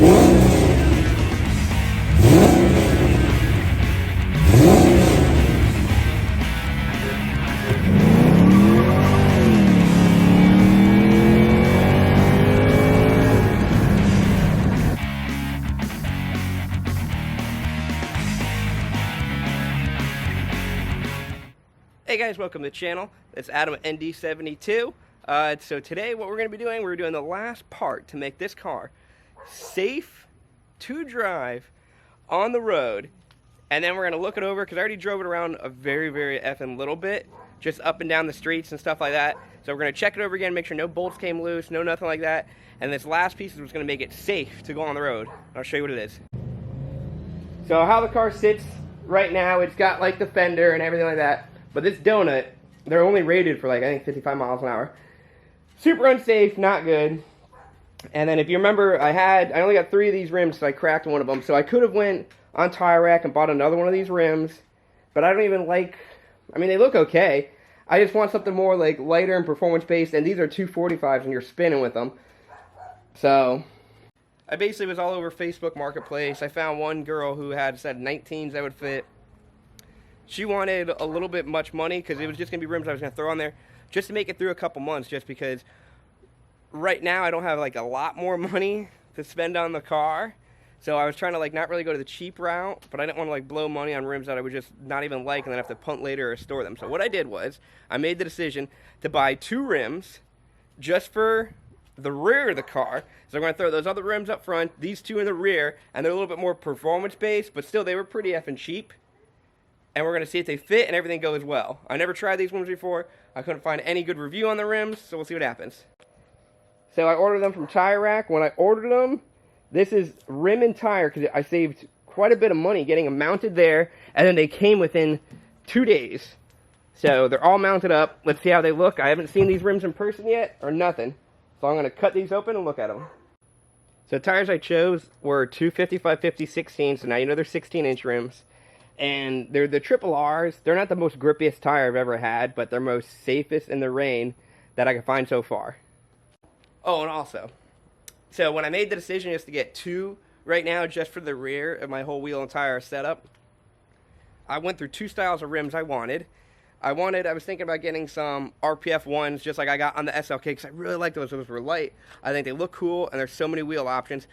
Hey guys, welcome to the channel. It's Adam at ND72. So today what we're going to be doing, we're doing the last part to make this car safe to drive on the road. And then we're going to look it over, because I already drove it around a very effing little bit, just up and down the streets and stuff like that. So we're going to check it over again, make sure no bolts came loose, no nothing like that. And this last piece is what's going to make it safe to go on the road. I'll show you what it is. So how the car sits right now, it's got like the fender and everything like that. But this donut, they're only rated for like, I think 55 miles an hour. Super unsafe, not good. And then if you remember, I only got 3 of these rims, so I cracked one of them. So I could have went on Tire Rack and bought another one of these rims. But I don't even like, I mean, they look okay. I just want something more like lighter and performance-based. And these are 245s and you're spinning with them. So I basically was all over Facebook Marketplace. I found one girl who had said 19s that would fit. She wanted a little bit much money because it was just going to be rims I was going to throw on there just to make it through a couple months, just because right now I don't have like a lot more money to spend on the car. So I was trying to like not really go to the cheap route, but I didn't want to like blow money on rims that I would just not even like and then have to punt later or store them. So what I did was I made the decision to buy 2 rims just for the rear of the car. So I'm going to throw those other rims up front, these 2 in the rear, and they're a little bit more performance based, but still they were pretty effing cheap. And we're going to see if they fit and everything goes well. I never tried these ones before. I couldn't find any good review on the rims, so we'll see what happens. So I ordered them from Tire Rack. When I ordered them, this is rim and tire, because I saved quite a bit of money getting them mounted there, and then they came within 2 days. So they're all mounted up. Let's see how they look. I haven't seen these rims in person yet, or nothing. So I'm going to cut these open and look at them. So the tires I chose were 255/50/16, so now you know they're 16-inch rims. And they're the triple R's. They're not the most grippiest tire I've ever had, but they're most safest in the rain that I can find so far. Oh, and also, so when I made the decision just to get 2 right now just for the rear of my whole wheel and tire setup, I went through 2 styles of rims I wanted. I was thinking about getting some RPF ones just like I got on the SLK, because I really like those. Those were light. I think they look cool, and there's so many wheel options.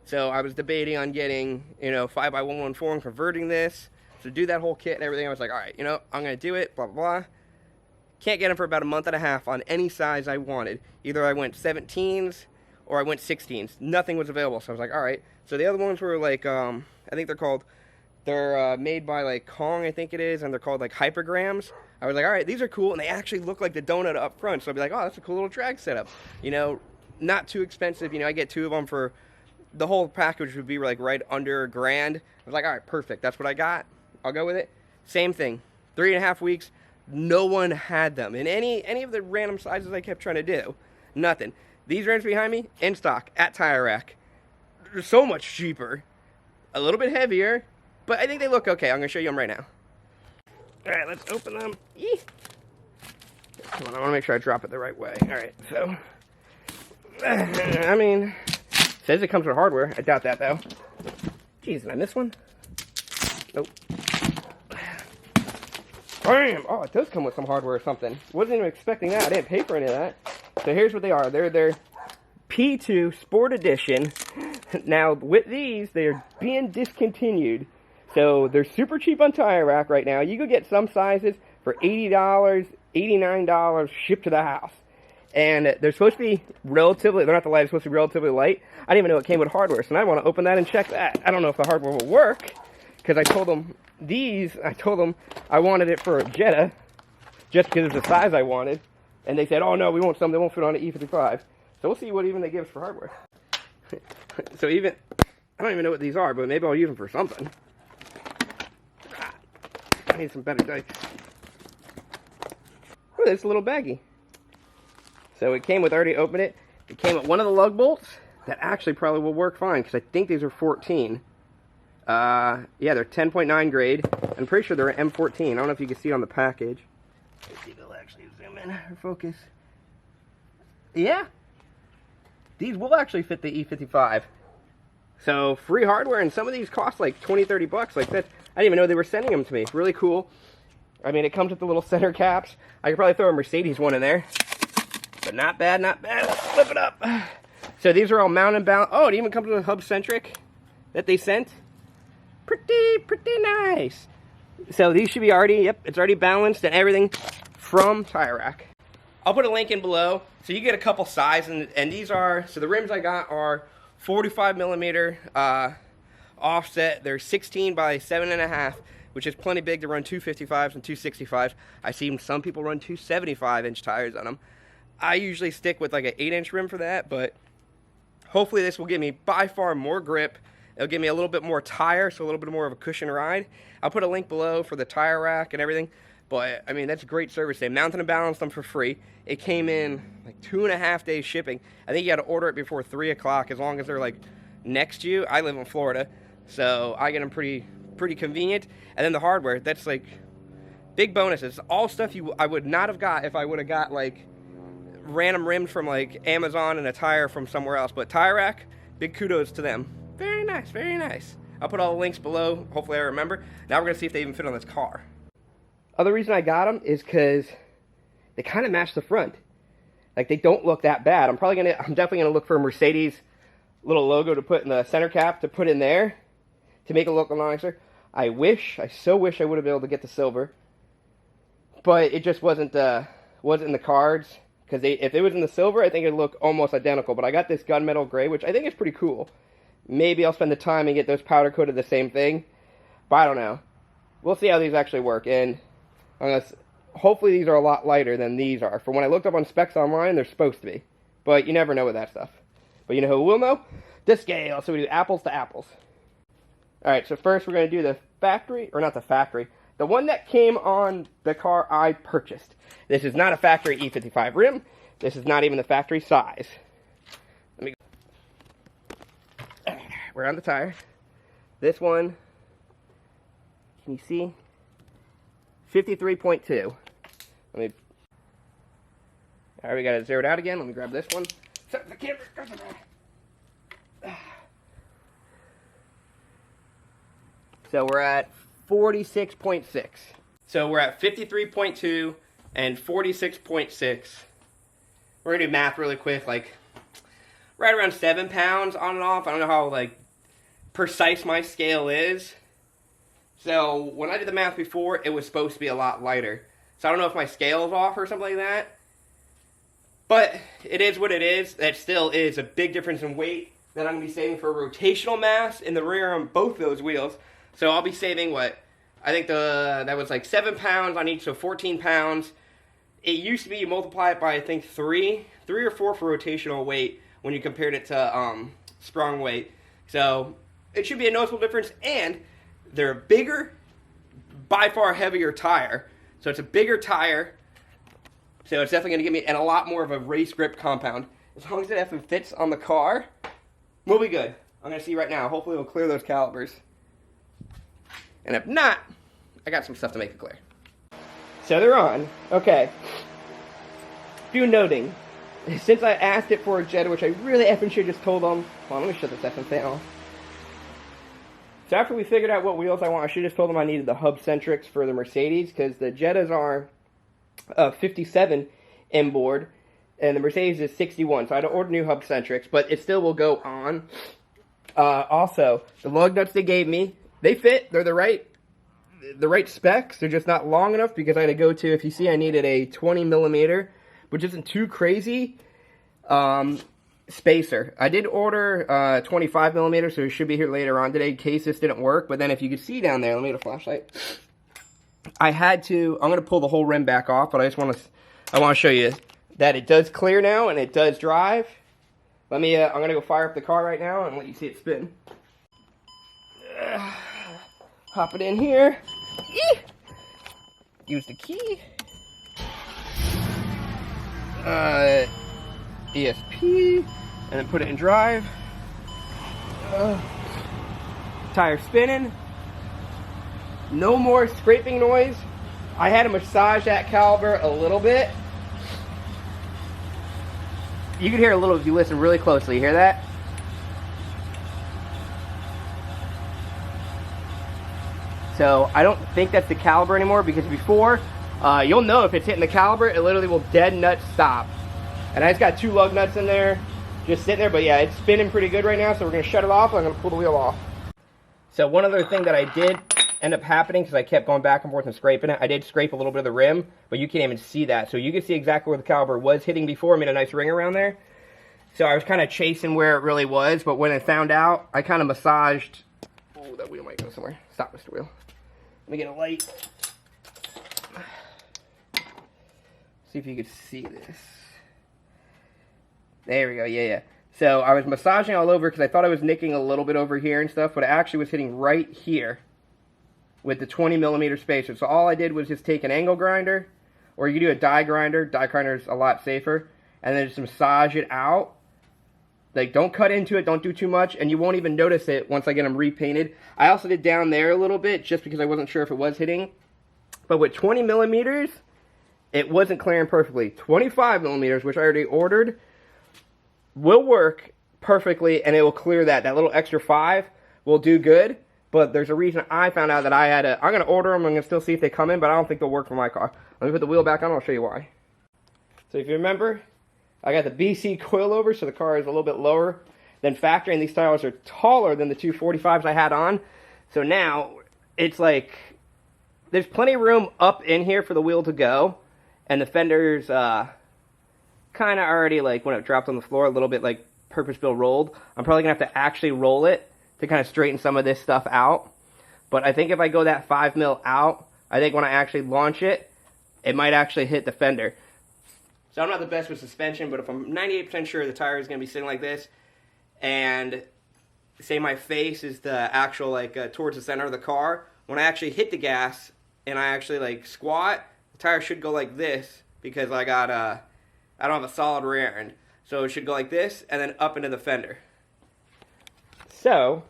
So I was debating on getting, 5x114 and converting this. So do that whole kit and everything. I was like, all right, I'm going to do it, blah, blah, blah. Can't get them for about a month and a half on any size I wanted. Either I went 17s or I went 16s. Nothing was available. So I was like, all right. So the other ones were like, I think they're made by like Kong, I think it is, and they're called like hypergrams. I was like, all right, these are cool, and they actually look like the donut up front. So I'd be like, oh, that's a cool little drag setup. Not too expensive. I get 2 of them for the whole package would be like right under $1,000. I was like, all right, perfect. That's what I got. I'll go with it. Same thing. 3.5 weeks, no one had them in any of the random sizes I kept trying to do. Nothing. These rims behind me, in stock at Tire Rack. They're so much cheaper. A little bit heavier, but I think they look okay. I'm going to show you them right now. All right, let's open them. Come on, I want to make sure I drop it the right way. All right, so, I mean, it says it comes with hardware. I doubt that, though. Jeez, did I miss one? Nope. Bam! Oh, it does come with some hardware or something. Wasn't even expecting that. I didn't pay for any of that. So here's what they are. They're P2 Sport Edition. Now, with these, they're being discontinued. So they're super cheap on Tire Rack right now. You could get some sizes for $80, $89 shipped to the house. And they're supposed to be they're not the light, they're supposed to be relatively light. I didn't even know it came with hardware, so now I want to open that and check that. I don't know if the hardware will work, because I told them I wanted it for a Jetta, just because it's the size I wanted. And they said, oh no, we want something that won't fit on an E55. So we'll see what even they give us for hardware. So I don't even know what these are, but maybe I'll use them for something. I need some better dikes. Oh, it's a little baggy. So it came with, I already opened it. It came with one of the lug bolts that actually probably will work fine, because I think these are 14. Yeah, they're 10.9 grade. I'm pretty sure they're an M14. I don't know if you can see it on the package. Let's see if they'll actually zoom in or focus. Yeah. These will actually fit the E55. So free hardware, and some of these cost like 20, 30 bucks. Like that, I didn't even know they were sending them to me. Really cool. I mean, it comes with the little center caps. I could probably throw a Mercedes one in there, but not bad, not bad. Let's flip it up. So these are all mount and balance. Oh, it even comes with a hub centric that they sent. Pretty nice. So these should be already, yep, it's already balanced and everything from Tire Rack. I'll put a link in below. So you get a couple sizes, and these are, so the rims I got are 45 millimeter offset. They're 16 by 7.5, which is plenty big to run 255s and 265s. I've seen some people run 275-inch tires on them. I usually stick with like an 8-inch rim for that, but hopefully this will give me by far more grip. It'll give me a little bit more tire, so a little bit more of a cushion ride. I'll put a link below for the Tire Rack and everything. But, I mean, that's a great service. They mounted and balanced them for free. It came in like 2.5 days shipping. I think you got to order it before 3 o'clock as long as they're like next to you. I live in Florida, so I get them pretty convenient. And then the hardware, that's like big bonuses. All stuff I would not have got if I would have got like random rims from like Amazon and a tire from somewhere else. But Tire Rack, big kudos to them. Very nice, very nice. I'll put all the links below. Hopefully I remember. Now we're going to see if they even fit on this car. Other reason I got them is because they kind of match the front. Like, they don't look that bad. I'm definitely gonna look for a Mercedes little logo to put in the center cap to put in there to make it look a little nicer. I so wish I would have been able to get the silver, but it just wasn't in the cards. Because if it was in the silver, I think it'd look almost identical. But I got this gunmetal gray, which I think is pretty cool. Maybe I'll spend the time and get those powder coated the same thing, but I don't know. We'll see how these actually work. And hopefully these are a lot lighter than these are. For when I looked up on specs online, they're supposed to be. But you never know with that stuff. But you know who will know? The scale. So we do apples to apples. Alright, so first we're going to do the factory, or not the factory, the one that came on the car I purchased. This is not a factory E55 rim. This is not even the factory size. Let me go. We're on the tire. This one, can you see? 53.2. Alright, we got it zeroed out again. Let me grab this one. Set the camera. So we're at 46.6. So we're at 53.2 and 46.6. We're gonna do math really quick, like right around 7 pounds on and off. I don't know how like precise my scale is. So when I did the math before, it was supposed to be a lot lighter. So I don't know if my scale is off or something like that. But it is what it is. That still is a big difference in weight that I'm going to be saving for rotational mass in the rear on both those wheels. So I'll be saving what? I think that was like 7 pounds on each, so 14 pounds. It used to be you multiply it by I think 3 or 4 for rotational weight when you compared it to sprung weight. So it should be a noticeable difference, and they're a bigger, by far heavier tire. So it's a bigger tire. So it's definitely going to give me and a lot more of a race grip compound. As long as it definitely fits on the car, we'll be good. I'm going to see right now. Hopefully it'll clear those calipers. And if not, I got some stuff to make it clear. So they're on. Okay. Few noting. Since I asked it for a Jetta, which I really effing should have just told them. Hold on, let me shut this effing fan off. So after we figured out what wheels I want, I should have just told them I needed the hub-centrics for the Mercedes, because the Jettas are 57 inboard, and the Mercedes is 61. So I had to order new hub-centrics, but it still will go on. Also, the lug nuts they gave me, they fit. They're the right specs. They're just not long enough, because I had to go to, if you see, I needed a 20 millimeter, which isn't too crazy. Spacer. I did order 25 millimeters, so it should be here later on today in case this didn't work. But then if you can see down there, let me get a flashlight. I had to, I'm going to pull the whole rim back off, but I want to show you that it does clear now and it does drive. I'm going to go fire up the car right now and let you see it spin. Hop it in here. Use the key. ESP. And then put it in drive. Tire spinning. No more scraping noise. I had to massage that caliper a little bit. You can hear a little if you listen really closely. You hear that? So I don't think that's the caliper anymore, because before, you'll know if it's hitting the caliper, it literally will dead nut stop. And I just got 2 lug nuts in there, just sitting there, but yeah, it's spinning pretty good right now, so we're gonna shut it off, and I'm gonna pull the wheel off. So one other thing that I did end up happening, because I kept going back and forth and scraping it, I did scrape a little bit of the rim, but you can't even see that. So you can see exactly where the caliper was hitting before. I made a nice ring around there. So I was kind of chasing where it really was, but when I found out, I kind of massaged. Oh, that wheel might go somewhere. Stop, Mr. Wheel. Let me get a light. See if you can see this. There we go, yeah. So I was massaging all over because I thought I was nicking a little bit over here and stuff, but it actually was hitting right here with the 20mm spacer. So all I did was just take an angle grinder, or you can do a die grinder. Die grinder is a lot safer. And then just massage it out. Like, don't cut into it, don't do too much, and you won't even notice it once I get them repainted. I also did down there a little bit, just because I wasn't sure if it was hitting. But with 20mm, it wasn't clearing perfectly. 25mm, which I already ordered, will work perfectly, and it will clear that. That little extra 5 will do good, but there's a reason I found out that I had to. I'm going to order them, I'm going to still see if they come in, but I don't think they'll work for my car. Let me put the wheel back on, I'll show you why. So if you remember, I got the BC coilover, so the car is a little bit lower than factory, and these tires are taller than the 245s I had on. So now, it's like, there's plenty of room up in here for the wheel to go, and the fender's kind of already, like, when it dropped on the floor, a little bit, like, purpose-built rolled. I'm probably going to have to actually roll it to kind of straighten some of this stuff out. But I think if I go that 5mm out, I think when I actually launch it, it might actually hit the fender. So I'm not the best with suspension, but if I'm 98% sure the tire is going to be sitting like this, and say my face is the actual, like, towards the center of the car, when I actually hit the gas and I actually, like, squat, the tire should go like this, because I got, I don't have a solid rear end. So it should go like this, and then up into the fender. So,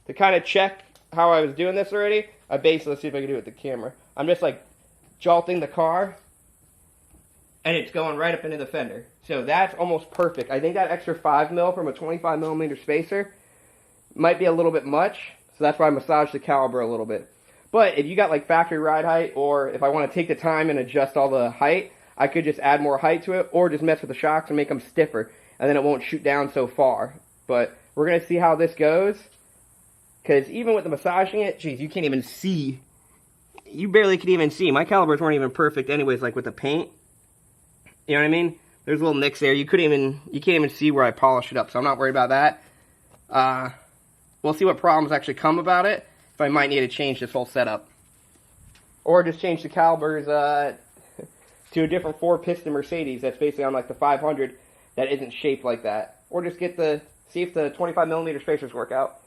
to kind of check how I was doing this already, I basically, let's see if I can do it with the camera. I'm just, like, jolting the car, and it's going right up into the fender. So that's almost perfect. I think that extra 5mm from a 25mm spacer might be a little bit much, so that's why I massaged the caliber a little bit. But if you got like factory ride height, or if I want to take the time and adjust all the height, I could just add more height to it, or just mess with the shocks and make them stiffer, and then it won't shoot down so far. But we're going to see how this goes, because even with the massaging it, geez, you can't even see. You barely can even see. My calibers weren't even perfect anyways, like with the paint. You know what I mean? There's little nicks there. You can't even see where I polished it up, so I'm not worried about that. We'll see what problems actually come about it, if I might need to change this whole setup. Or just change the calibers to a different 4-piston Mercedes that's basically on like the 500 that isn't shaped like that. Or just get see if the 25mm spacers work out.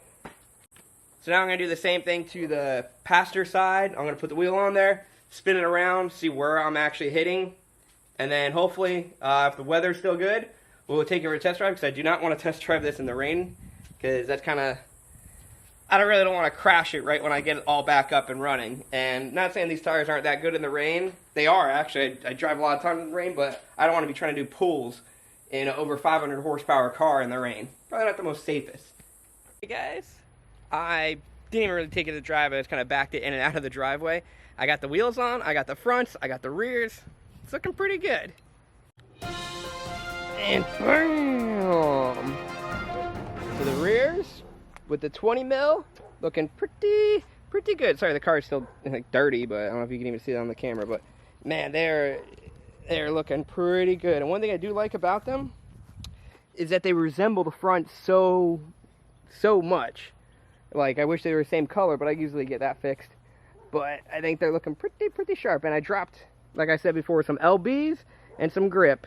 So now I'm going to do the same thing to the passenger side. I'm going to put the wheel on there, spin it around, see where I'm actually hitting. And then hopefully, if the weather's still good, we'll take it for a test drive, because I do not want to test drive this in the rain, because that's kind of, I really don't want to crash it right when I get it all back up and running. And not saying these tires aren't that good in the rain. They are, actually. I drive a lot of times in the rain, but I don't want to be trying to do pulls in an over 500 horsepower car in the rain. Probably not the most safest. Hey guys, I didn't even really take it to drive. I just kind of backed it in and out of the driveway. I got the wheels on, I got the fronts, I got the rears. It's looking pretty good. And bam! So the rears with the 20mm looking pretty good. Sorry, the car is still like dirty, but I don't know if you can even see that on the camera. But man, they're looking pretty good. And one thing I do like about them is that they resemble the front so much. Like, I wish they were the same color, but I usually get that fixed. But I think they're looking pretty sharp. And I dropped, like I said before, some LBs and some grip.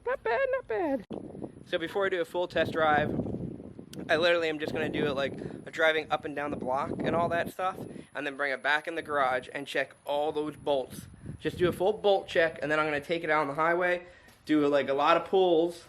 Not bad, not bad. So before I do a full test drive, I literally am just going to do it like driving up and down the block and all that stuff, and then bring it back in the garage and check all those bolts. Just do a full bolt check, and then I'm going to take it out on the highway, do like a lot of pulls.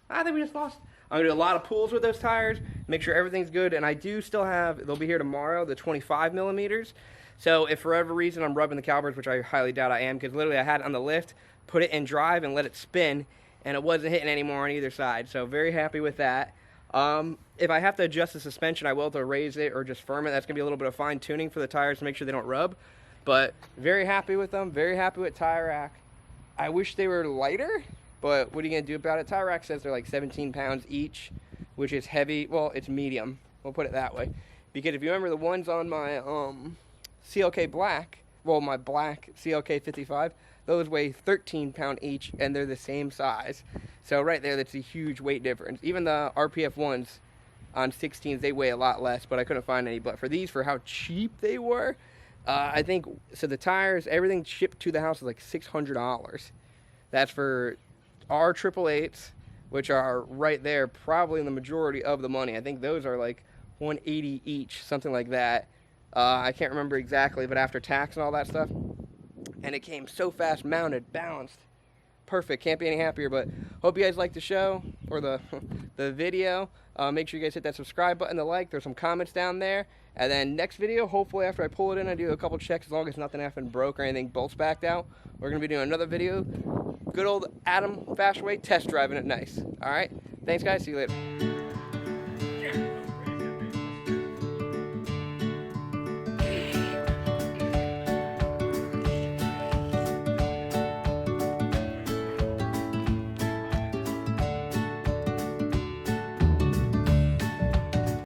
I think we just lost. I'm going to do a lot of pulls with those tires, make sure everything's good, and I do still have, they'll be here tomorrow, the 25mm. So if for whatever reason I'm rubbing the calipers, which I highly doubt I am, because literally I had it on the lift, put it in drive and let it spin, and it wasn't hitting anymore on either side. So very happy with that. If I have to adjust the suspension, I will to raise it or just firm it. That's going to be a little bit of fine tuning for the tires to make sure they don't rub. But very happy with them. Very happy with tire rack. I wish they were lighter, but what are you going to do about it? Tire rack says they're like 17 pounds each, which is heavy. Well, it's medium. We'll put it that way. Because if you remember the ones on my CLK Black, well, my black CLK 55, those weigh 13 pounds each, and they're the same size. So right there, that's a huge weight difference. Even the RPF ones on 16s, they weigh a lot less, but I couldn't find any. But for these, for how cheap they were, I think, so the tires, everything shipped to the house is like $600. That's for R888s, which are right there, probably in the majority of the money. I think those are like $180 each, something like that. I can't remember exactly, but after tax and all that stuff. And it came so fast, mounted, balanced. Perfect. Can't be any happier. But hope you guys liked the show or the video. Make sure you guys hit that subscribe button, the like. There's some comments down there. And then next video, hopefully after I pull it in, I do a couple checks as long as nothing happened broke or anything bolts backed out. We're going to be doing another video. Good old Adam Fastway test driving it nice. All right. Thanks, guys. See you later.